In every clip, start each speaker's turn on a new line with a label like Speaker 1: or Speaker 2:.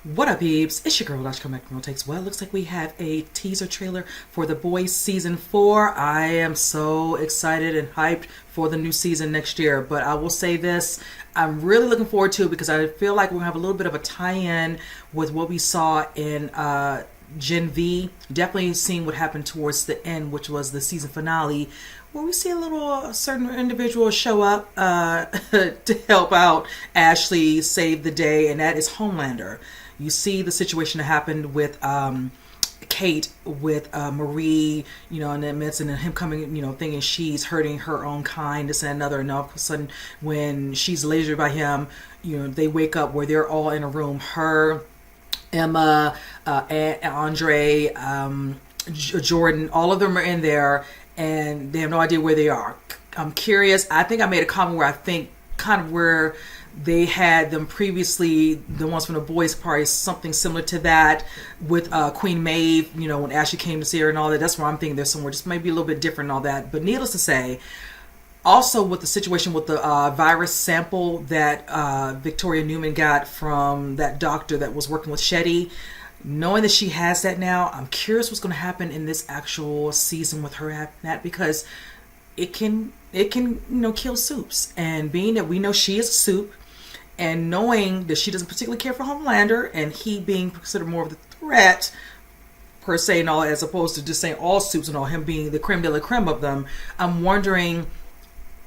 Speaker 1: What up, peeps? It's your girl, Dr. Come Back from Takes. Well, it looks like we have a teaser trailer for The Boys Season 4. I am so excited and hyped for the new season next year. But I will say this, I'm really looking forward to it because I feel like we'll have a little bit of a tie-in with what we saw in Gen V. Definitely seeing what happened towards the end, which was the season finale, where we see a certain individual show up to help out Ashley save the day, and that is Homelander. You see the situation that happened with Kate, with Marie, in the midst, and then him coming, thinking she's hurting her own kind, this and another, and all of a sudden, when she's lasered by him, they wake up where they're all in a room. Her, Emma, Andre, Jordan, all of them are in there, and they have no idea where they are. I'm curious. I think I made a comment where I think kind of where they had them previously, the ones from the boys' party, something similar to that with Queen Maeve, when Ashley came to see her and all that. That's where I'm thinking there's somewhere just maybe a little bit different and all that. But needless to say, also with the situation with the virus sample that Victoria Neuman got from that doctor that was working with Shetty, knowing that she has that now, I'm curious what's going to happen in this actual season with her having that, because it can kill Soups. And being that we know she is a Soup, and knowing that she doesn't particularly care for Homelander, and he being considered more of the threat per se and all, as opposed to just saying all Soups and all, him being the creme de la creme of them, I'm wondering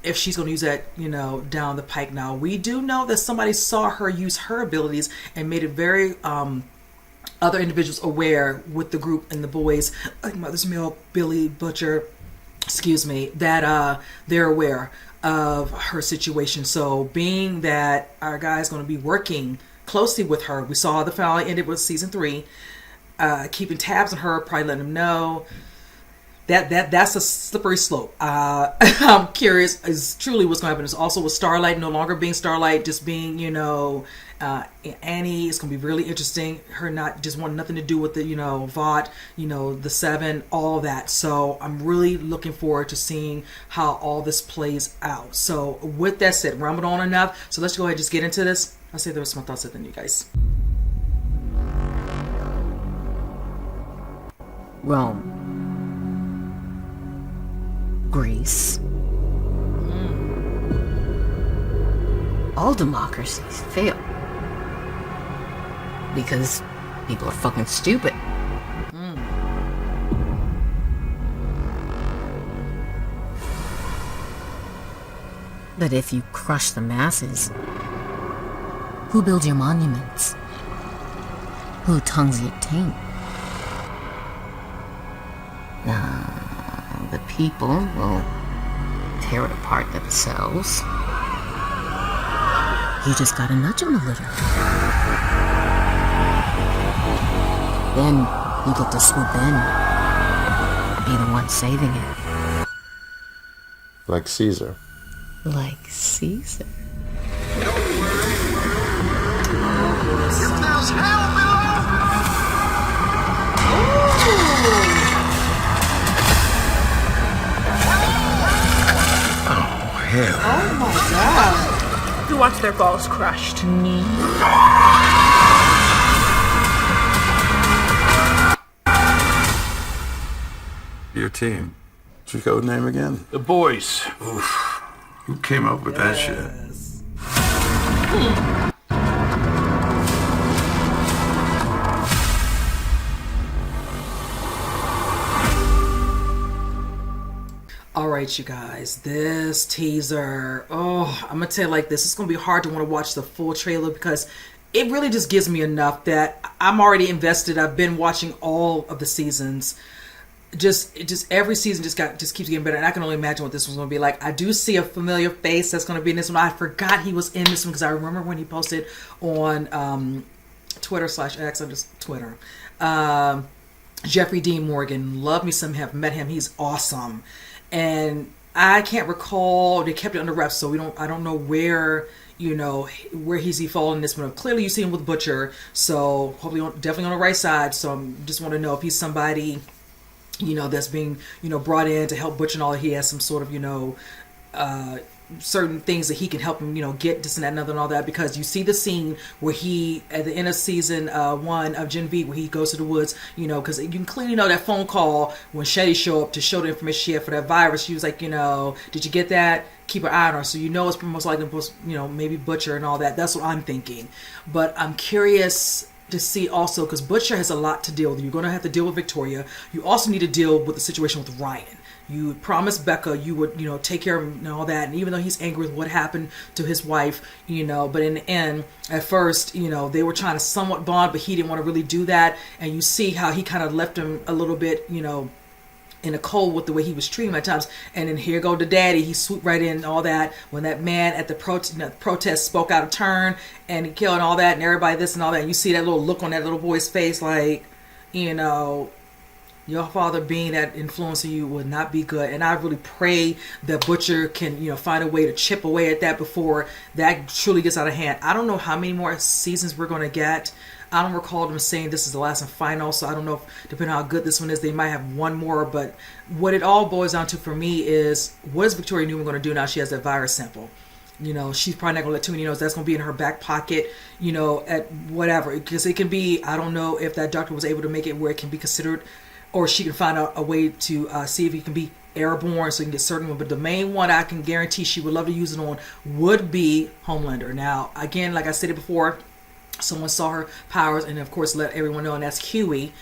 Speaker 1: if she's going to use that, down the pike. Now, we do know that somebody saw her use her abilities and made it very other individuals aware with the group and the boys, like Mother's Milk, Billy Butcher, that they're aware of her situation. So being that our guy's going to be working closely with her, we saw the finale ended with season 3, keeping tabs on her, probably letting them know that's a slippery slope. I'm curious is truly what's going to happen. It's also with Starlight no longer being Starlight, just being Annie. It's going to be really interesting, her not just wanting nothing to do with the Vought, the Seven, all that. So I'm really looking forward to seeing how all this plays out. So with that said, rambled on enough, so let's go ahead and just get into this. I'll say there was some thoughts than you guys.
Speaker 2: Rome, Greece, all democracies fail because people are fucking stupid. But if you crush the masses, who builds your monuments? Who tongues your taint? The people will tear it apart themselves. You just gotta nudge them a little. Then you get to swoop in, be the one saving it.
Speaker 3: Like Caesar.
Speaker 2: Like Caesar.
Speaker 4: If there's hell below!
Speaker 3: Hell.
Speaker 1: Oh my god.
Speaker 5: To watch their balls crushed.
Speaker 3: Your team. What's your code name again?
Speaker 6: The Boys.
Speaker 3: Oof. Who came up with that shit?
Speaker 1: Alright, you guys, this teaser, I'm gonna tell you like this, it's gonna be hard to want to watch the full trailer because it really just gives me enough that I'm already invested. I've been watching all of the seasons. Just every season just keeps getting better, and I can only imagine what this one's gonna be like. I do see a familiar face that's gonna be in this one. I forgot he was in this one because I remember when he posted on Twitter/X, I'm just Twitter. Jeffrey Dean Morgan, love me some him, met him, he's awesome. And I can't recall, they kept it under wraps, so I don't know where where he fallen in this one. Clearly you see him with Butcher, so hopefully definitely on the right side. So I just want to know if he's somebody that's being brought in to help Butcher and all. He has some sort of certain things that he can help him, get this and that and other and all that, because you see the scene where he, at the end of season 1 of Gen V, where he goes to the woods, because you can clearly know that phone call when Shetty showed up to show the information she had for that virus. She was like, did you get that? Keep an eye on her. So it's most likely, maybe Butcher and all that. That's what I'm thinking. But I'm curious to see also, because Butcher has a lot to deal with. You're going to have to deal with Victoria. You also need to deal with the situation with Ryan. You promised Becca you would, take care of him and all that. And even though he's angry with what happened to his wife, but in the end, at first, they were trying to somewhat bond, but he didn't want to really do that. And you see how he kind of left him a little bit, in a cold with the way he was treating him at times. And then here go the daddy. He swooped right in and all that. When that man at the protest spoke out of turn and he killed and all that and everybody this and all that. And you see that little look on that little boy's face like, your father being that influence on you would not be good. And I really pray that Butcher can, find a way to chip away at that before that truly gets out of hand. I don't know how many more seasons we're going to get. I don't recall them saying this is the last and final, so I don't know if, depending on how good this one is, they might have one more. But what it all boils down to for me is, what is Victoria Neuman going to do now she has that virus sample? She's probably not going to let too many know. That's going to be in her back pocket, at whatever. Because it can be, I don't know if that doctor was able to make it where it can be considered, or she can find out a way to see if it can be airborne so you can get certain one. But the main one I can guarantee she would love to use it on would be Homelander. Now, again, like I said it before, someone saw her powers and of course let everyone know, and that's Huey.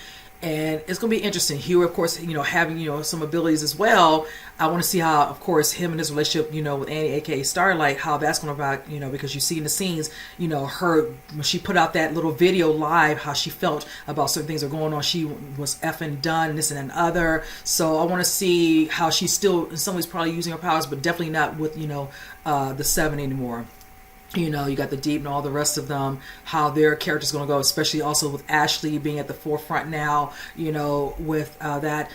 Speaker 1: And it's going to be interesting. Huey, of course, having, some abilities as well. I want to see how, of course, him and his relationship, with Annie, aka Starlight, how that's going to back, because you see in the scenes, her, when she put out that little video live, how she felt about certain things that are going on. She was effing done, this and that other. So I want to see how she's still, in some ways, probably using her powers, but definitely not with, the 7 anymore. You got the Deep and all the rest of them, how their character's going to go, especially also with Ashley being at the forefront now, with that.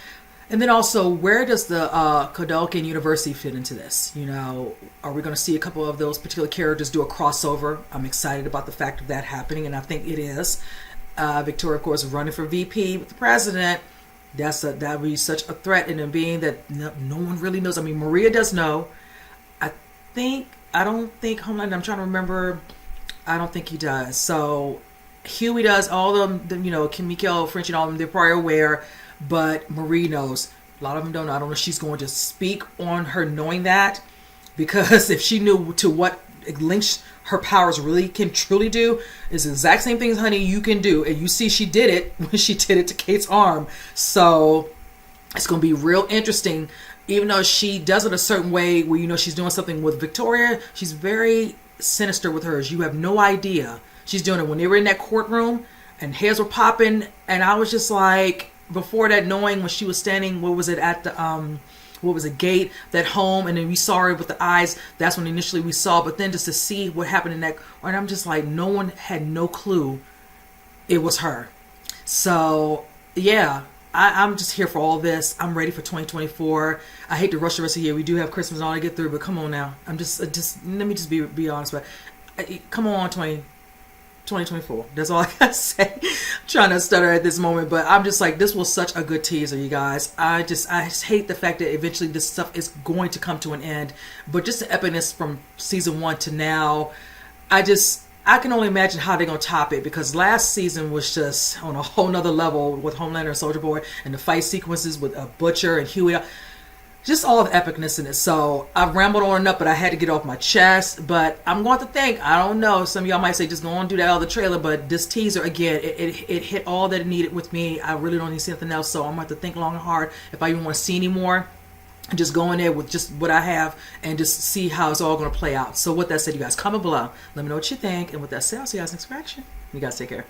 Speaker 1: And then also, where does the Kodalkin University fit into this? Are we going to see a couple of those particular characters do a crossover? I'm excited about the fact of that happening, and I think it is. Victoria, of course, running for VP with the president. That would be such a threat, and then being that no one really knows. I mean, Maria does know. I don't think Homelander, I'm trying to remember, I don't think he does. So Huey does, all of them, Kimiko, French and all of them, they're probably aware, but Marie knows. A lot of them don't know. I don't know if she's going to speak on her knowing that, because if she knew to what lengths her powers really can truly do, is the exact same things, honey, you can do. And you see she did it when she did it to Kate's arm. So it's going to be real interesting. Even though she does it a certain way where, she's doing something with Victoria, she's very sinister with hers. You have no idea. She's doing it when they were in that courtroom and heads were popping. And I was just like, before that, knowing when she was standing, at the gate, that home, and then we saw her with the eyes. That's when initially we saw, but then just to see what happened in that, and I'm just like, no one had no clue it was her. So, yeah. I'm just here for all this. I'm ready for 2024. I hate to rush the rest of the year. We do have Christmas and all to get through, but come on now. I'm just let me just be honest. But come on, 2024. That's all I gotta say. I'm trying to stutter at this moment, but I'm just like, this was such a good teaser, you guys. I just hate the fact that eventually this stuff is going to come to an end. But just the epicness from season 1 to now, I can only imagine how they're going to top it, because last season was just on a whole nother level with Homelander and Soldier Boy, and the fight sequences with Butcher and Huey. Just all the epicness in it. So I've rambled on enough, but I had to get off my chest. But I'm going to think, I don't know, some of y'all might say just go on and do that other trailer, but this teaser, again, it hit all that it needed with me. I really don't need to see anything else, so I'm going to have to think long and hard if I even want to see any more. And just go in there with just what I have and just see how it's all going to play out. So with that said, you guys, comment below. Let me know what you think. And with that said, I'll see you guys next reaction. You guys take care.